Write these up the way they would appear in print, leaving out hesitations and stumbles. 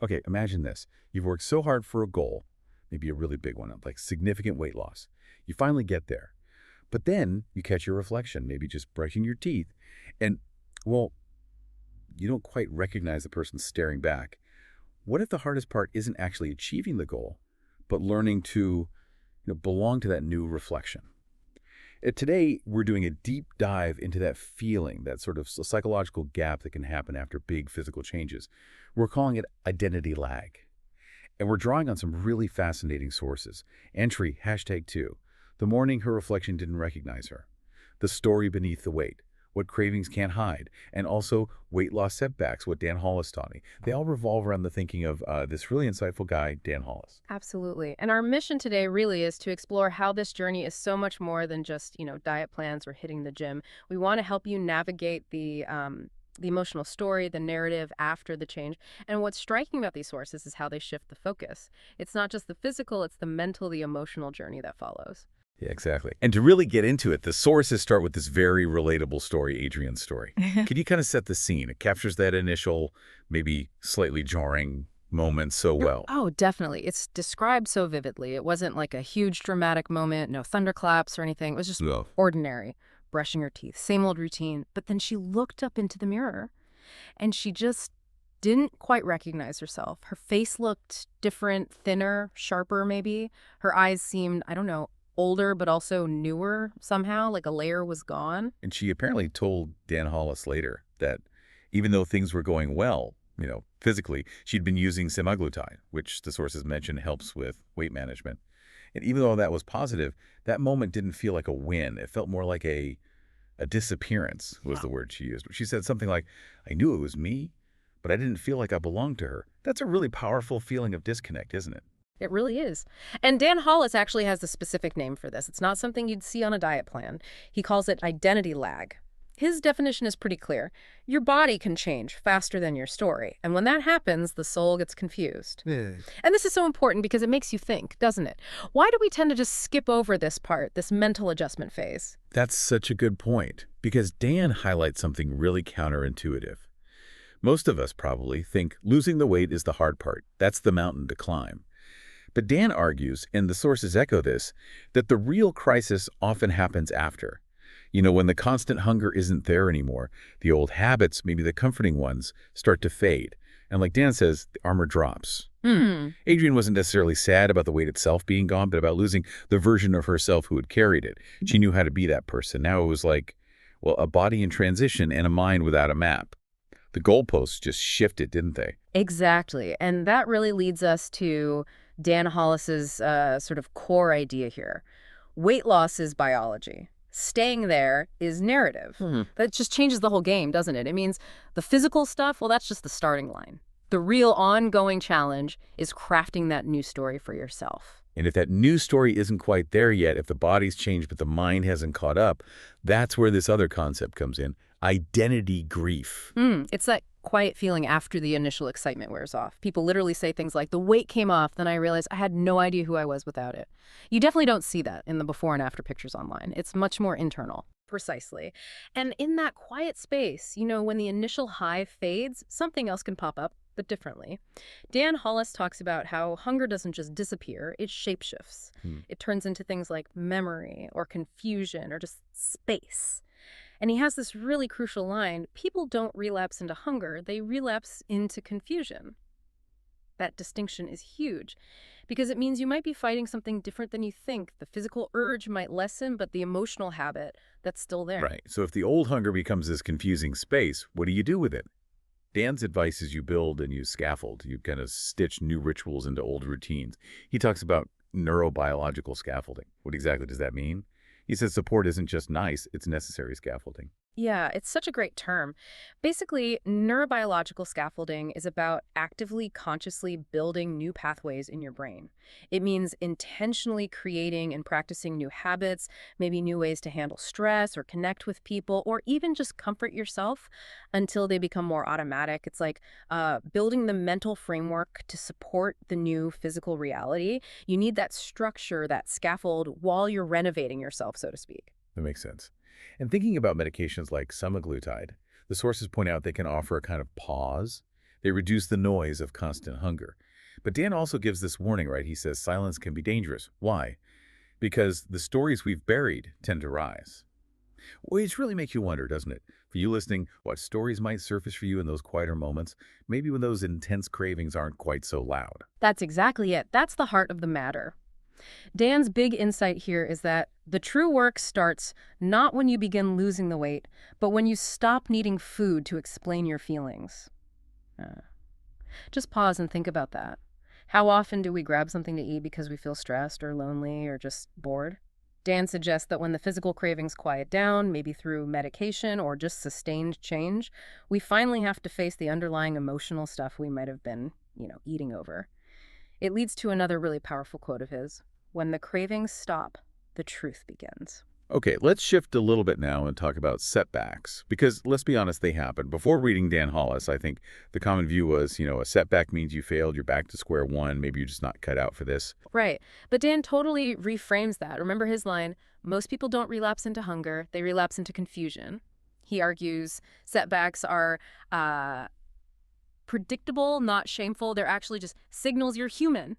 Okay, imagine this. You've worked so hard for a goal, maybe a really big one, like significant weight loss. You finally get there. But then you catch your reflection, maybe just brushing your teeth, and, well, you don't quite recognize the person staring back. What if the hardest part isn't actually achieving the goal, but learning to, belong to that new reflection? Today, we're doing a deep dive into that feeling, that sort of psychological gap that can happen after big physical changes. We're calling it identity lag. And we're drawing on some really fascinating sources. Entry, #2. The morning her reflection didn't recognize her. The story beneath the weight. What cravings can't hide. And also weight loss setbacks, what Dan Hollis taught me. They all revolve around the thinking of this really insightful guy, Dan Hollis. Absolutely. And our mission today really is to explore how this journey is so much more than just, diet plans or hitting the gym. We want to help you navigate the emotional story, the narrative after the change. And what's striking about these sources is how they shift the focus. It's not just the physical, it's the mental, the emotional journey that follows. Yeah, exactly. And to really get into it, the sources start with this very relatable story, Adrian's story. Could you kind of set the scene? It captures that initial, maybe slightly jarring moment so well. Oh, definitely. It's described so vividly. It wasn't like a huge dramatic moment, no thunderclaps or anything. It was just No. ordinary, brushing her teeth, same old routine. But then she looked up into the mirror and she just didn't quite recognize herself. Her face looked different, thinner, sharper maybe. Her eyes seemed, I don't know, older but also newer somehow, like a layer was gone. And she apparently told Dan Hollis later that even though things were going well, physically, she'd been using semaglutide, which the sources mention helps with weight management. And even though that was positive, that moment didn't feel like a win. It felt more like a disappearance was the word she used. She said something like, I knew it was me, but I didn't feel like I belonged to her. That's a really powerful feeling of disconnect, isn't it? It really is. And Dan Hollis actually has a specific name for this. It's not something you'd see on a diet plan. He calls it identity lag. His definition is pretty clear. Your body can change faster than your story. And when that happens, the soul gets confused. Yeah. And this is so important because it makes you think, doesn't it? Why do we tend to just skip over this part, this mental adjustment phase? That's such a good point, because Dan highlights something really counterintuitive. Most of us probably think losing the weight is the hard part. That's the mountain to climb. But Dan argues, and the sources echo this, that the real crisis often happens after. When the constant hunger isn't there anymore, the old habits, maybe the comforting ones, start to fade. And like Dan says, the armor drops. Hmm. Adrienne wasn't necessarily sad about the weight itself being gone, but about losing the version of herself who had carried it. She knew how to be that person. Now it was like, well, a body in transition and a mind without a map. The goalposts just shifted, didn't they? Exactly. And that really leads us to Dan Hollis's sort of core idea here. Weight loss is biology. Staying there is narrative. That just changes the whole game, doesn't it? It means the physical stuff, well, that's just the starting line. The real ongoing challenge is crafting that new story for yourself. And if that new story isn't quite there yet, if the body's changed but the mind hasn't caught up, that's where this other concept comes in, identity grief. It's that quiet feeling after the initial excitement wears off. People literally say things like, the weight came off, then I realized I had no idea who I was without it. You definitely don't see that in the before and after pictures online. It's much more internal. Precisely. And in that quiet space, when the initial high fades, something else can pop up, but differently. Dan Hollis talks about how hunger doesn't just disappear, it shapeshifts. It turns into things like memory or confusion or just space. And he has this really crucial line, people don't relapse into hunger, they relapse into confusion. That distinction is huge because it means you might be fighting something different than you think. The physical urge might lessen, but the emotional habit, that's still there. Right. So if the old hunger becomes this confusing space, what do you do with it? Dan's advice is you build and you scaffold. You kind of stitch new rituals into old routines. He talks about neurobiological scaffolding. What exactly does that mean? He says support isn't just nice, it's necessary scaffolding. Yeah, it's such a great term. Basically, neurobiological scaffolding is about actively, consciously building new pathways in your brain. It means intentionally creating and practicing new habits, maybe new ways to handle stress or connect with people, or even just comfort yourself until they become more automatic. It's like building the mental framework to support the new physical reality. You need that structure, that scaffold, while you're renovating yourself, so to speak. That makes sense. And thinking about medications like semaglutide, the sources point out they can offer a kind of pause, They reduce the noise of constant hunger. But Dan also gives this warning, right? He says silence can be dangerous. Why? Because the stories we've buried tend to rise. Which really makes you wonder, doesn't it? For you listening, what stories might surface for you in those quieter moments, maybe when those intense cravings aren't quite so loud. That's exactly it. That's the heart of the matter. Dan's big insight here is that the true work starts not when you begin losing the weight, but when you stop needing food to explain your feelings. Just pause and think about that. How often do we grab something to eat because we feel stressed or lonely or just bored? Dan suggests that when the physical cravings quiet down, maybe through medication or just sustained change, we finally have to face the underlying emotional stuff we might have been, eating over. It leads to another really powerful quote of his: "When the cravings stop, the truth begins." Okay, let's shift a little bit now and talk about setbacks, because let's be honest, they happen. Before reading Dan Hollis, I think the common view was, a setback means you failed, you're back to square one, maybe you're just not cut out for this. Right. But Dan totally reframes that. Remember his line, "Most people don't relapse into hunger, they relapse into confusion." He argues setbacks are predictable, not shameful. They're actually just signals you're human.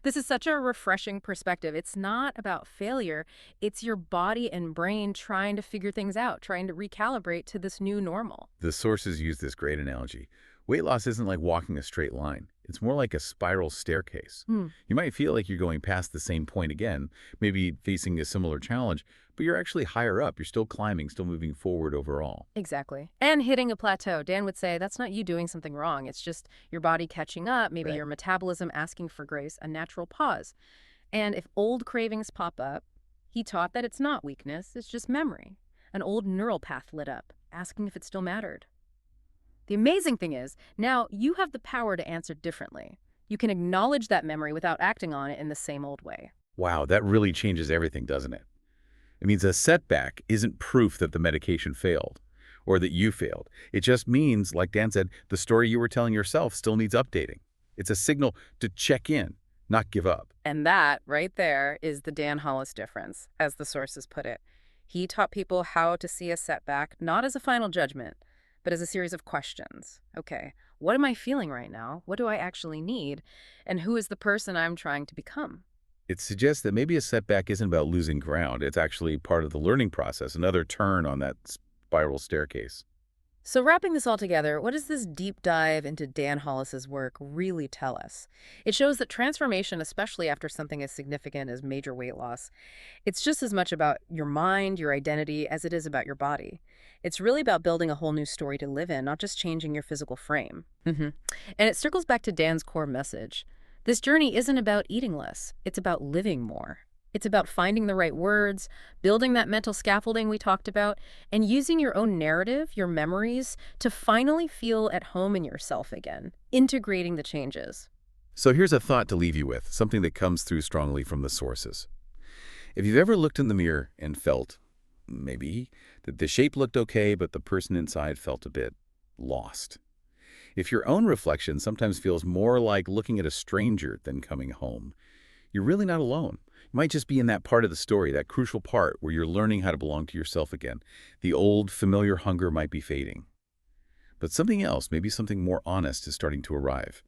This is such a refreshing perspective. It's not about failure. It's your body and brain trying to figure things out, trying to recalibrate to this new normal. The sources use this great analogy. Weight loss isn't like walking a straight line. It's more like a spiral staircase. You might feel like you're going past the same point again, maybe facing a similar challenge, but you're actually higher up. You're still climbing, still moving forward overall. Exactly. And hitting a plateau. Dan would say that's not you doing something wrong. It's just your body catching up, maybe Right. your metabolism asking for grace, a natural pause. And if old cravings pop up, he taught that it's not weakness, it's just memory. An old neural path lit up, asking if it still mattered. The amazing thing is, now you have the power to answer differently. You can acknowledge that memory without acting on it in the same old way. Wow, that really changes everything, doesn't it? It means a setback isn't proof that the medication failed or that you failed. It just means, like Dan said, the story you were telling yourself still needs updating. It's a signal to check in, not give up. And that, right there, is the Dan Hollis difference, as the sources put it. He taught people how to see a setback not as a final judgment, but as a series of questions. Okay, what am I feeling right now? What do I actually need? And who is the person I'm trying to become? It suggests that maybe a setback isn't about losing ground. It's actually part of the learning process, another turn on that spiral staircase. So wrapping this all together, what does this deep dive into Dan Hollis's work really tell us? It shows that transformation, especially after something as significant as major weight loss, it's just as much about your mind, your identity, as it is about your body. It's really about building a whole new story to live in, not just changing your physical frame. And it circles back to Dan's core message. This journey isn't about eating less. It's about living more. It's about finding the right words, building that mental scaffolding we talked about, and using your own narrative, your memories, to finally feel at home in yourself again, integrating the changes. So here's a thought to leave you with, something that comes through strongly from the sources. If you've ever looked in the mirror and felt, maybe, that the shape looked okay, but the person inside felt a bit lost. If your own reflection sometimes feels more like looking at a stranger than coming home, you're really not alone. You might just be in that part of the story, that crucial part where you're learning how to belong to yourself again. The old, familiar hunger might be fading. But something else, maybe something more honest, is starting to arrive.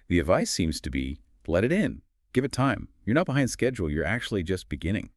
The advice seems to be, let it in. Give it time. You're not behind schedule. You're actually just beginning.